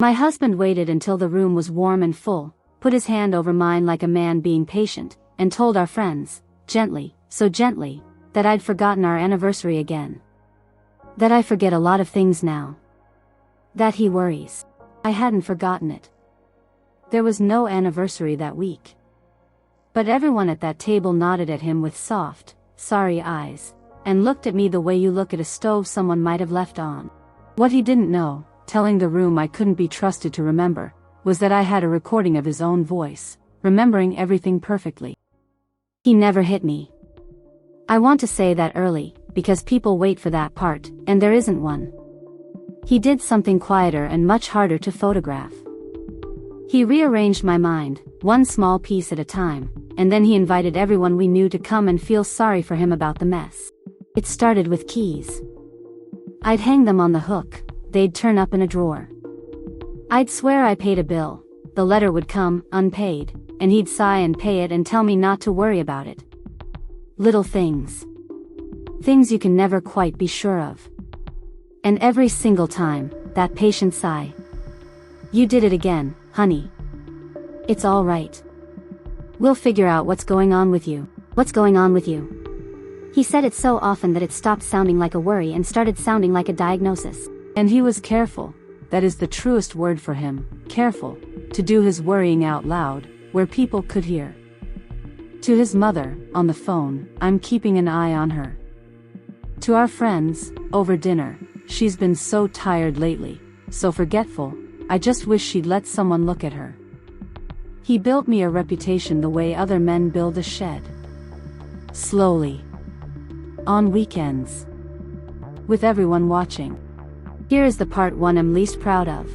My husband waited until the room was warm and full, put his hand over mine like a man being patient, and told our friends, gently, so gently, that I'd forgotten our anniversary again. That I forget a lot of things now. That he worries. I hadn't forgotten it. There was no anniversary that week. But everyone at that table nodded at him with soft, sorry eyes, and looked at me the way you look at a stove someone might have left on. What he didn't know, telling the room I couldn't be trusted to remember, was that I had a recording of his own voice, remembering everything perfectly. He never hit me. I want to say that early, because people wait for that part, and there isn't one. He did something quieter and much harder to photograph. He rearranged my mind, one small piece at a time, and then he invited everyone we knew to come and feel sorry for him about the mess. It started with keys. I'd hang them on the hook, they'd turn up in a drawer. I'd swear I paid a bill, the letter would come, unpaid, and he'd sigh and pay it and tell me not to worry about it. Little things. Things you can never quite be sure of. And every single time, that patient sigh. You did it again, honey. It's all right. We'll figure out what's going on with you. What's going on with you? He said it so often that it stopped sounding like a worry and started sounding like a diagnosis. And he was careful, that is the truest word for him, careful, to do his worrying out loud, where people could hear. To his mother, on the phone, I'm keeping an eye on her. To our friends, over dinner, she's been so tired lately, so forgetful, I just wish she'd let someone look at her. He built me a reputation the way other men build a shed. Slowly. On weekends. With everyone watching. Here is the part one I'm least proud of.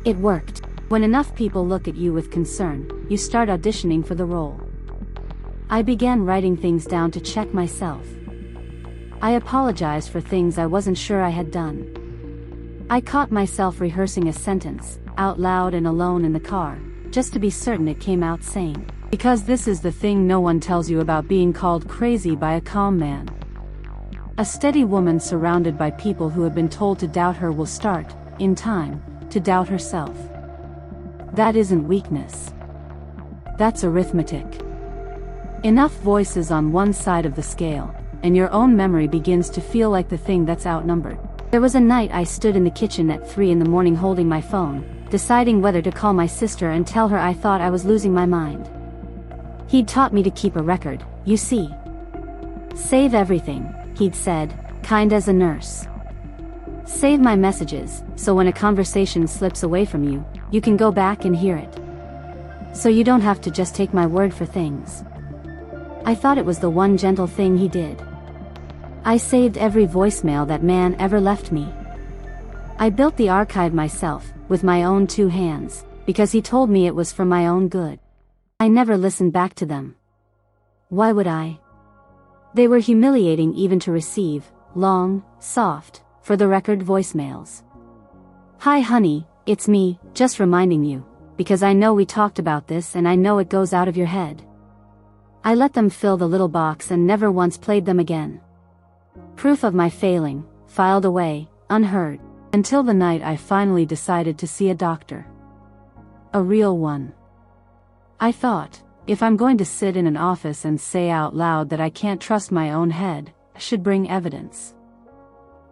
It worked. When enough people look at you with concern, you start auditioning for the role. I began writing things down to check myself. I apologized for things I wasn't sure I had done. I caught myself rehearsing a sentence, out loud and alone in the car, just to be certain it came out sane. Because this is the thing no one tells you about being called crazy by a calm man. A steady woman surrounded by people who have been told to doubt her will start, in time, to doubt herself. That isn't weakness. That's arithmetic. Enough voices on one side of the scale, and your own memory begins to feel like the thing that's outnumbered. There was a night I stood in the kitchen at 3 in the morning holding my phone, deciding whether to call my sister and tell her I thought I was losing my mind. He'd taught me to keep a record, you see. Save everything, he'd said, kind as a nurse. Save my messages, so when a conversation slips away from you, you can go back and hear it. So you don't have to just take my word for things. I thought it was the one gentle thing he did. I saved every voicemail that man ever left me. I built the archive myself, with my own 2 hands, because he told me it was for my own good. I never listened back to them. Why would I? They were humiliating even to receive, long, soft, for the record voicemails. Hi honey, it's me, just reminding you, because I know we talked about this and I know it goes out of your head. I let them fill the little box and never once played them again. Proof of my failing, filed away, unheard, until the night I finally decided to see a doctor. A real one. I thought, if I'm going to sit in an office and say out loud that I can't trust my own head, I should bring evidence.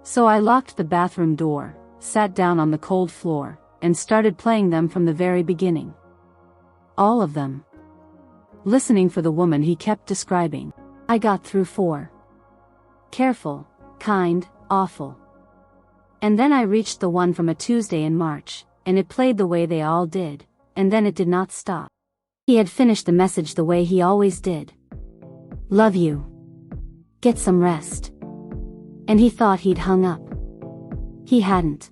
So I locked the bathroom door, sat down on the cold floor, and started playing them from the very beginning. All of them. Listening for the woman he kept describing. I got through 4. Careful, kind, awful. And then I reached the one from a Tuesday in March, and it played the way they all did, and then it did not stop. He had finished the message the way he always did. Love you. Get some rest. And he thought he'd hung up. He hadn't.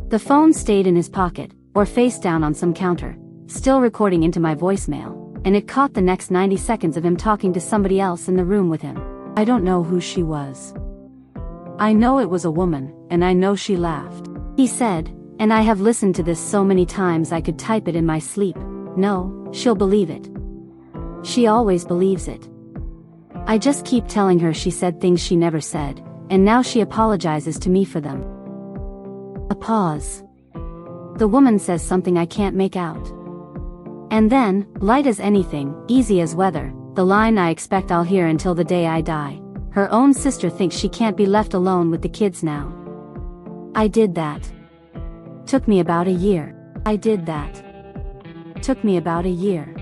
The phone stayed in his pocket, or face down on some counter, still recording into my voicemail, and it caught the next 90 seconds of him talking to somebody else in the room with him. I don't know who she was. I know it was a woman, and I know she laughed. He said, and I have listened to this so many times I could type it in my sleep, no, she'll believe it. She always believes it. I just keep telling her she said things she never said, and now she apologizes to me for them. A pause. The woman says something I can't make out. And then, light as anything, easy as weather, the line I expect I'll hear until the day I die. Her own sister thinks she can't be left alone with the kids now. I did that. Took me about a year. I did that. Took me about a year.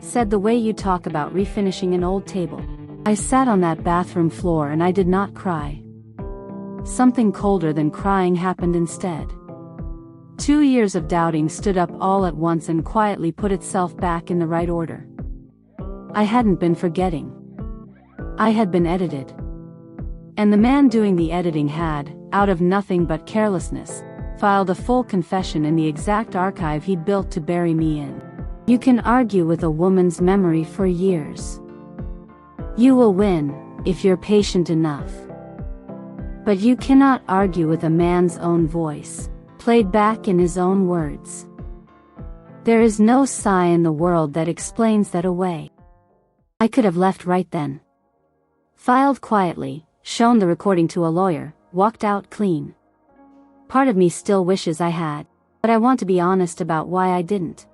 Said the way you talk about refinishing an old table. I sat on that bathroom floor and I did not cry. Something colder than crying happened instead. 2 years of doubting stood up all at once and quietly put itself back in the right order. I hadn't been forgetting. I had been edited. And the man doing the editing had, out of nothing but carelessness, filed a full confession in the exact archive he'd built to bury me in. You can argue with a woman's memory for years. You will win, if you're patient enough. But you cannot argue with a man's own voice, played back in his own words. There is no sigh in the world that explains that away. I could have left right then. Filed quietly, shown the recording to a lawyer, walked out clean. Part of me still wishes I had, but I want to be honest about why I didn't.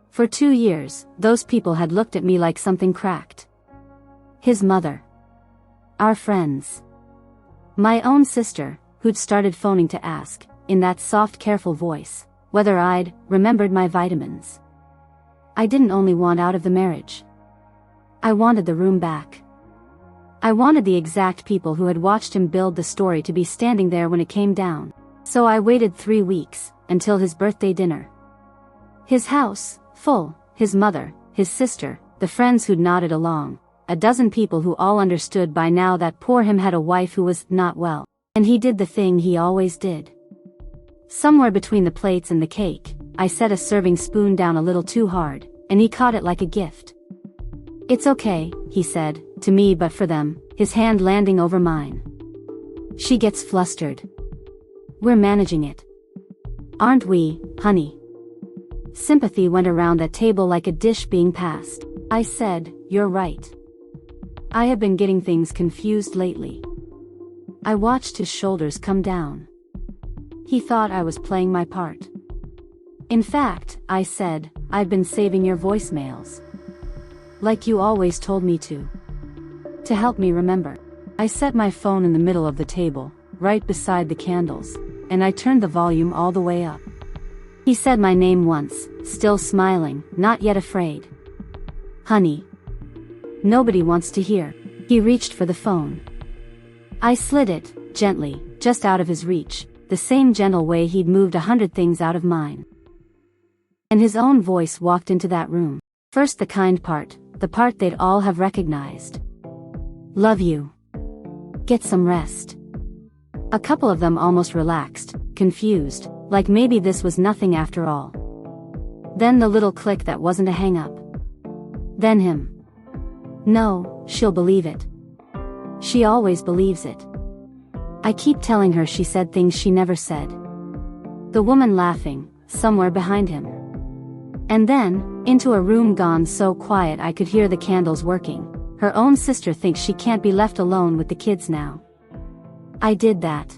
For 2 years, those people had looked at me like something cracked. His mother. Our friends. My own sister, who'd started phoning to ask, in that soft careful voice, whether I'd remembered my vitamins. I didn't only want out of the marriage. I wanted the room back. I wanted the exact people who had watched him build the story to be standing there when it came down. So I waited 3 weeks, until his birthday dinner. His house, full, his mother, his sister, the friends who'd nodded along, a dozen people who all understood by now that poor him had a wife who was not well, and he did the thing he always did. Somewhere between the plates and the cake, I set a serving spoon down a little too hard, and he caught it like a gift. It's okay, he said, to me but for them, his hand landing over mine. She gets flustered. We're managing it. Aren't we, honey? Sympathy went around that table like a dish being passed. I said, you're right. I have been getting things confused lately. I watched his shoulders come down. He thought I was playing my part. In fact, I said, I've been saving your voicemails. Like you always told me to. To help me remember. I set my phone in the middle of the table, right beside the candles, and I turned the volume all the way up. He said my name once, still smiling, not yet afraid. Honey. Nobody wants to hear. He reached for the phone. I slid it, gently, just out of his reach, the same gentle way he'd moved 100 things out of mine. And his own voice walked into that room. First the kind part, the part they'd all have recognized. Love you. Get some rest. A couple of them almost relaxed, confused, like maybe this was nothing after all. Then the little click that wasn't a hang-up. Then him. No, she'll believe it. She always believes it. I keep telling her she said things she never said. The woman laughing, somewhere behind him. And then, into a room gone so quiet I could hear the candles working. Her own sister thinks she can't be left alone with the kids now. I did that.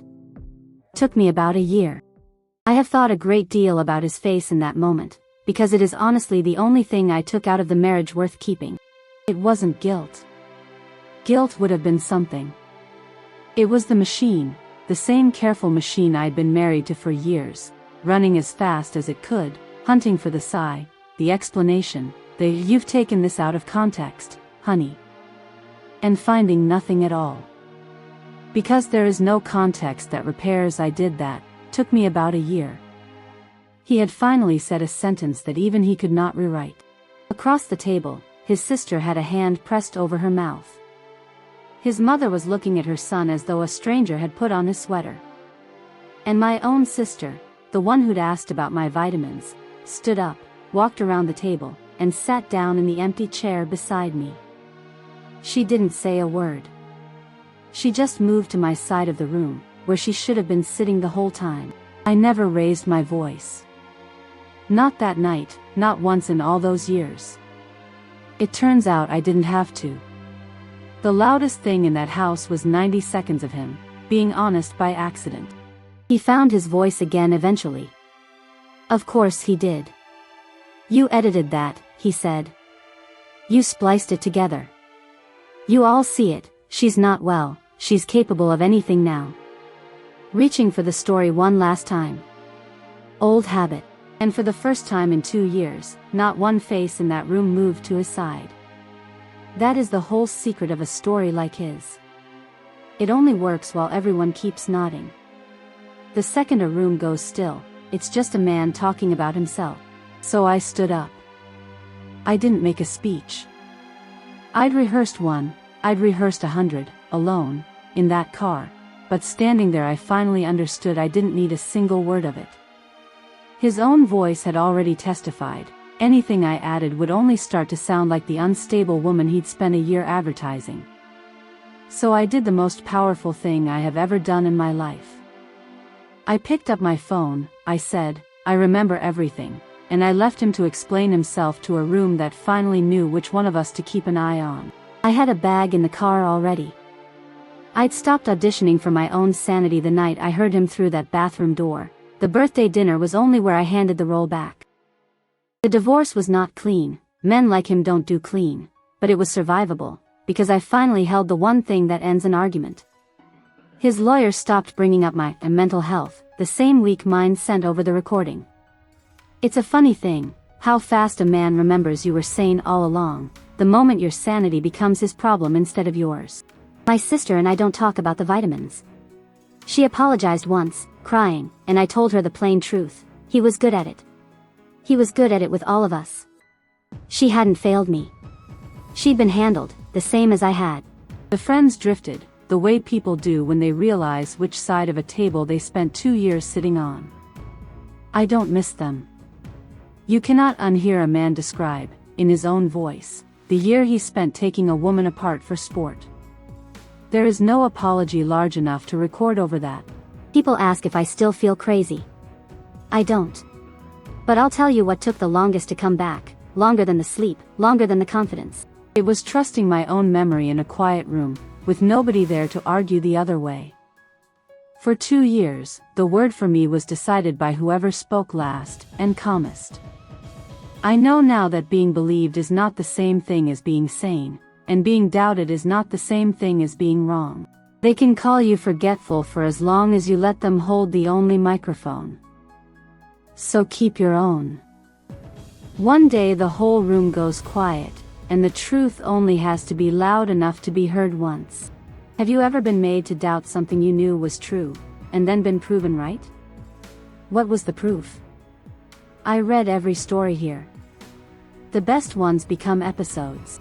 Took me about a year. I have thought a great deal about his face in that moment, because it is honestly the only thing I took out of the marriage worth keeping. It wasn't guilt. Guilt would have been something. It was the machine, the same careful machine I'd been married to for years, running as fast as it could, hunting for the sigh, the explanation, the "you've taken this out of context, honey," and finding nothing at all. Because there is no context that repairs I did that, took me about a year. He had finally said a sentence that even he could not rewrite. Across the table, his sister had a hand pressed over her mouth. His mother was looking at her son as though a stranger had put on his sweater. And my own sister, the one who'd asked about my vitamins, stood up, walked around the table, and sat down in the empty chair beside me. She didn't say a word. She just moved to my side of the room, where she should have been sitting the whole time. I never raised my voice. Not that night, not once in all those years. It turns out I didn't have to. The loudest thing in that house was 90 seconds of him, being honest by accident. He found his voice again eventually. Of course he did. You edited that, he said. You spliced it together. You all see it, she's not well, she's capable of anything now. Reaching for the story one last time. Old habit. And for the first time in 2 years, not one face in that room moved to his side. That is the whole secret of a story like his. It only works while everyone keeps nodding. The second a room goes still, it's just a man talking about himself. So I stood up. I didn't make a speech. I'd rehearsed 100, alone, in that car, but standing there I finally understood I didn't need a single word of it. His own voice had already testified, anything I added would only start to sound like the unstable woman he'd spent a year advertising. So I did the most powerful thing I have ever done in my life. I picked up my phone, I said, I remember everything, and I left him to explain himself to a room that finally knew which one of us to keep an eye on. I had a bag in the car already. I'd stopped auditioning for my own sanity the night I heard him through that bathroom door. The birthday dinner was only where I handed the role back. The divorce was not clean, men like him don't do clean, but it was survivable, because I finally held the one thing that ends an argument. His lawyer stopped bringing up my mental health, the same week mine sent over the recording. It's a funny thing, how fast a man remembers you were sane all along, the moment your sanity becomes his problem instead of yours. My sister and I don't talk about the vitamins. She apologized once, crying, and I told her the plain truth. He was good at it. He was good at it with all of us. She hadn't failed me. She'd been handled, the same as I had. The friends drifted, the way people do when they realize which side of a table they spent 2 years sitting on. I don't miss them. You cannot unhear a man describe, in his own voice, the year he spent taking a woman apart for sport. There is no apology large enough to record over that. People ask if I still feel crazy. I don't. But I'll tell you what took the longest to come back, longer than the sleep, longer than the confidence. It was trusting my own memory in a quiet room, with nobody there to argue the other way. For 2 years, the word for me was decided by whoever spoke last, and calmest. I know now that being believed is not the same thing as being sane, and being doubted is not the same thing as being wrong. They can call you forgetful for as long as you let them hold the only microphone. So keep your own. One day the whole room goes quiet, and the truth only has to be loud enough to be heard once. Have you ever been made to doubt something you knew was true, and then been proven right? What was the proof? I read every story here. The best ones become episodes.